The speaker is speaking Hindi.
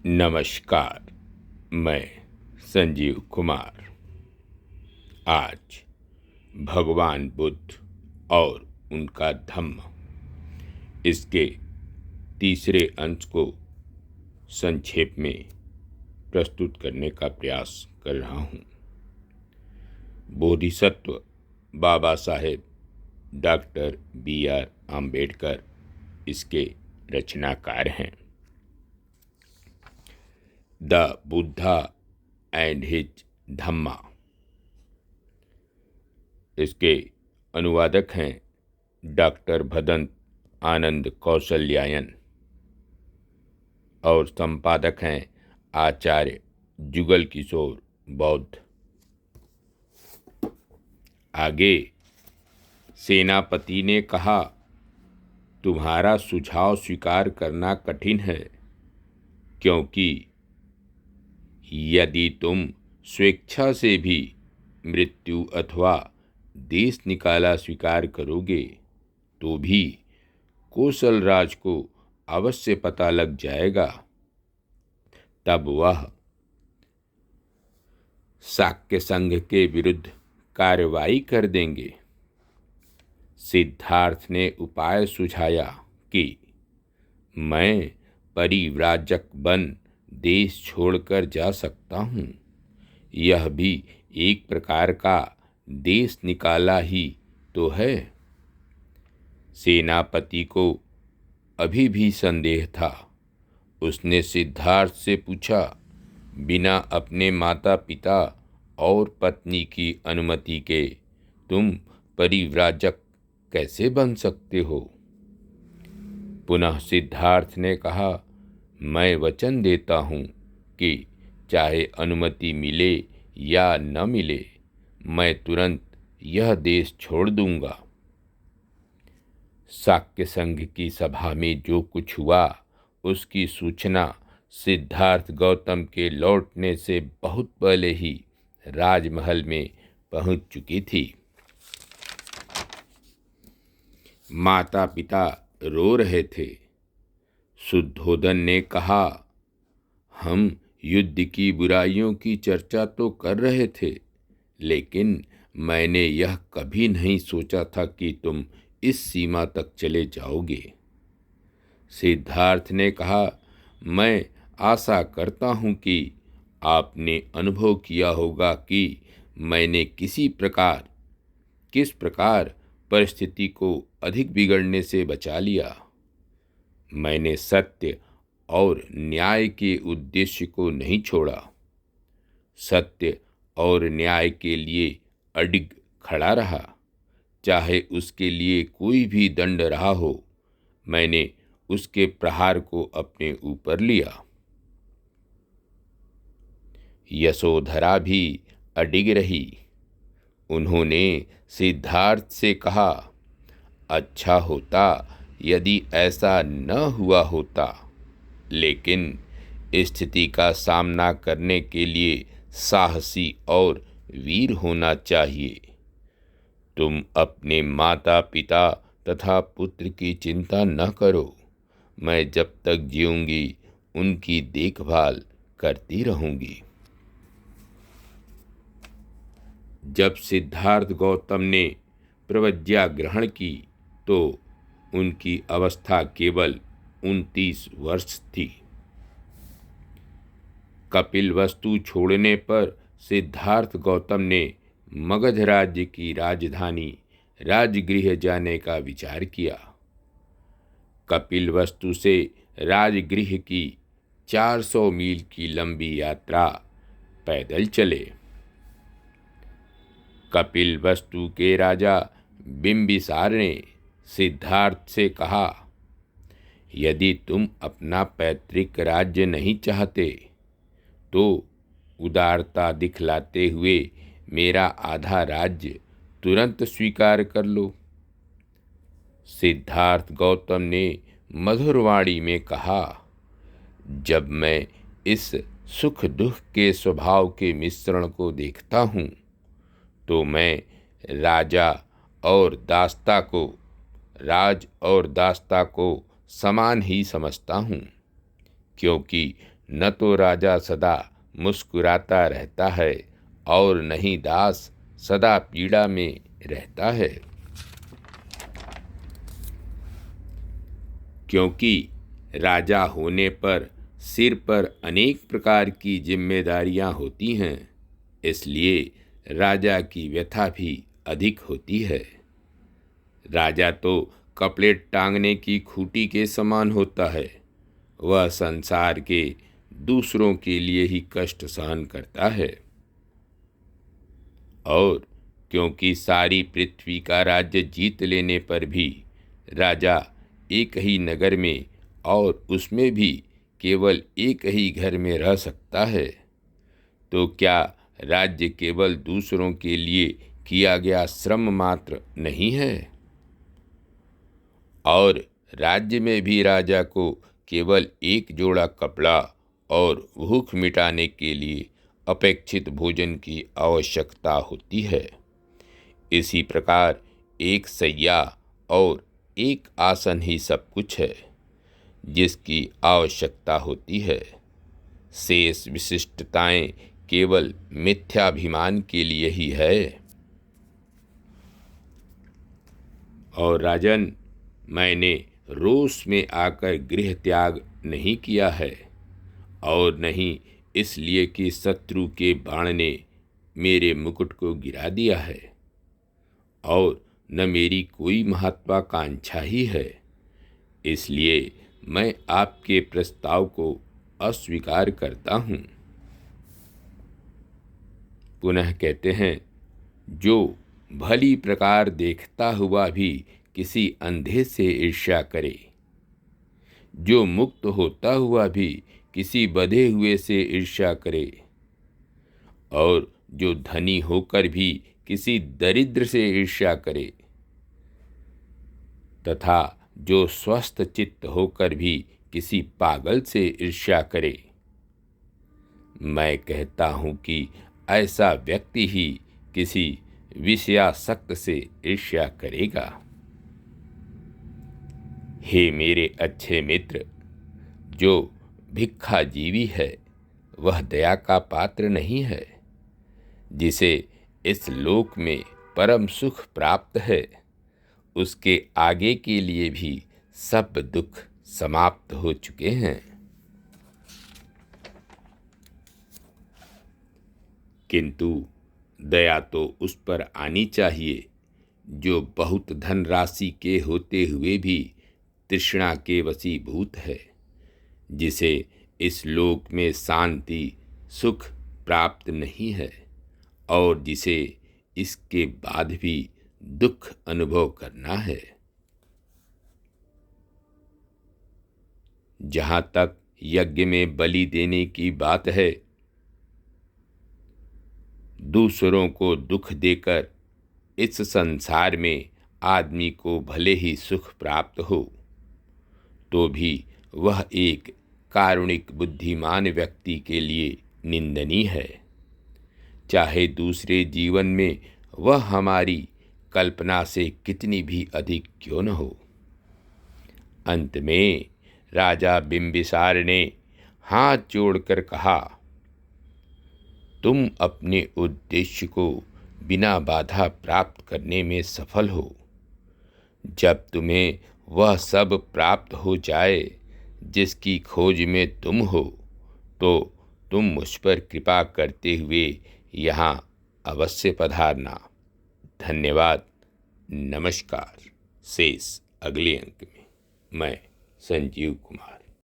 नमस्कार। मैं संजीव कुमार। आज भगवान बुद्ध और उनका धम्म, इसके तीसरे अंश को संक्षेप में प्रस्तुत करने का प्रयास कर रहा हूँ। Bodhisattva Baba Saheb doctor B.R. आम्बेडकर इसके रचनाकार हैं। द बुद्धा एंड हिज धम्मा, इसके अनुवादक हैं डॉक्टर भदंत आनंद कौशल्यायन और संपादक हैं आचार्य जुगल किशोर बौद्ध। आगे सेनापति ने कहा, तुम्हारा सुझाव स्वीकार करना कठिन है, क्योंकि यदि तुम स्वेच्छा से भी मृत्यु अथवा देश निकाला स्वीकार करोगे तो भी कौशल राज को अवश्य पता लग जाएगा। तब वह शाक्य संघ के विरुद्ध कार्रवाई कर देंगे। सिद्धार्थ ने उपाय सुझाया कि मैं परिव्राजक बन देश छोड़कर जा सकता हूँ। यह भी एक प्रकार का देश निकाला ही तो है। सेनापति को अभी भी संदेह था। उसने सिद्धार्थ से पूछा, बिना अपने माता पिता और पत्नी की अनुमति के तुम परिव्राजक कैसे बन सकते हो? पुनः सिद्धार्थ ने कहा, मैं वचन देता हूँ कि चाहे अनुमति मिले या न मिले, मैं तुरंत यह देश छोड़ दूंगा। शाक्य संघ की सभा में जो कुछ हुआ उसकी सूचना सिद्धार्थ गौतम के लौटने से बहुत पहले ही राजमहल में पहुंच चुकी थी। माता पिता रो रहे थे। शुद्धोदन ने कहा, हम युद्ध की बुराइयों की चर्चा तो कर रहे थे, लेकिन मैंने यह कभी नहीं सोचा था कि तुम इस सीमा तक चले जाओगे। सिद्धार्थ ने कहा, मैं आशा करता हूँ कि आपने अनुभव किया होगा कि मैंने किस प्रकार परिस्थिति को अधिक बिगड़ने से बचा लिया। मैंने सत्य और न्याय के उद्देश्य को नहीं छोड़ा। सत्य और न्याय के लिए अडिग खड़ा रहा, चाहे उसके लिए कोई भी दंड रहा हो। मैंने उसके प्रहार को अपने ऊपर लिया। यशोधरा भी अडिग रही। उन्होंने सिद्धार्थ से कहा, अच्छा होता यदि ऐसा न हुआ होता, लेकिन स्थिति का सामना करने के लिए साहसी और वीर होना चाहिए। तुम अपने माता पिता तथा पुत्र की चिंता न करो। मैं जब तक जीऊंगी उनकी देखभाल करती रहूंगी। जब सिद्धार्थ गौतम ने प्रतिज्ञा ग्रहण की तो उनकी अवस्था केवल 29 वर्ष थी। कपिलवस्तु छोड़ने पर सिद्धार्थ गौतम ने मगध राज्य की राजधानी राजगृह जाने का विचार किया। कपिलवस्तु से राजगृह की 400 मील की लंबी यात्रा पैदल चले। कपिलवस्तु के राजा बिंबिसार ने सिद्धार्थ से कहा, यदि तुम अपना पैतृक राज्य नहीं चाहते तो उदारता दिखलाते हुए मेरा आधा राज्य तुरंत स्वीकार कर लो। सिद्धार्थ गौतम ने मधुर वाणी में कहा, जब मैं इस सुख दुख के स्वभाव के मिश्रण को देखता हूँ तो मैं राज और दास्ता को समान ही समझता हूँ, क्योंकि न तो राजा सदा मुस्कुराता रहता है और न ही दास सदा पीड़ा में रहता है। क्योंकि राजा होने पर सिर पर अनेक प्रकार की जिम्मेदारियां होती हैं, इसलिए राजा की व्यथा भी अधिक होती है। राजा तो कपड़े टांगने की खूंटी के समान होता है। वह संसार के दूसरों के लिए ही कष्ट सहन करता है। और क्योंकि सारी पृथ्वी का राज्य जीत लेने पर भी राजा एक ही नगर में और उसमें भी केवल एक ही घर में रह सकता है, तो क्या राज्य केवल दूसरों के लिए किया गया श्रम मात्र नहीं है? और राज्य में भी राजा को केवल एक जोड़ा कपड़ा और भूख मिटाने के लिए अपेक्षित भोजन की आवश्यकता होती है। इसी प्रकार एक सैया और एक आसन ही सब कुछ है जिसकी आवश्यकता होती है। शेष विशिष्टताएं केवल मिथ्याभिमान के लिए ही है। और राजन, मैंने रोष में आकर गृह त्याग नहीं किया है, और नहीं इसलिए कि शत्रु के बाण ने मेरे मुकुट को गिरा दिया है, और न मेरी कोई महत्वाकांक्षा ही है। इसलिए मैं आपके प्रस्ताव को अस्वीकार करता हूँ। पुनः कहते हैं, जो भली प्रकार देखता हुआ भी किसी अंधे से ईर्ष्या करे, जो मुक्त होता हुआ भी किसी बंधे हुए से ईर्ष्या करे, और जो धनी होकर भी किसी दरिद्र से ईर्ष्या करे, तथा जो स्वस्थ चित्त होकर भी किसी पागल से ईर्ष्या करे, मैं कहता हूँ कि ऐसा व्यक्ति ही किसी विषयासक्त से ईर्ष्या करेगा। हे मेरे अच्छे मित्र, जो भिक्षाजीवी है वह दया का पात्र नहीं है। जिसे इस लोक में परम सुख प्राप्त है, उसके आगे के लिए भी सब दुख समाप्त हो चुके हैं। किंतु दया तो उस पर आनी चाहिए जो बहुत धनराशि के होते हुए भी तृष्णा के वशीभूत है, जिसे इस लोक में शांति सुख प्राप्त नहीं है, और जिसे इसके बाद भी दुख अनुभव करना है। जहाँ तक यज्ञ में बलि देने की बात है, दूसरों को दुख देकर इस संसार में आदमी को भले ही सुख प्राप्त हो, तो भी वह एक कारुणिक बुद्धिमान व्यक्ति के लिए निंदनीय है, चाहे दूसरे जीवन में वह हमारी कल्पना से कितनी भी अधिक क्यों न हो। अंत में राजा बिंबिसार ने हाथ जोड़कर कहा, तुम अपने उद्देश्य को बिना बाधा प्राप्त करने में सफल हो। जब तुम्हें वह सब प्राप्त हो जाए जिसकी खोज में तुम हो, तो तुम मुझ पर कृपा करते हुए यहाँ अवश्य पधारना। धन्यवाद। नमस्कार। शेष अगले अंक में। मैं संजीव कुमार।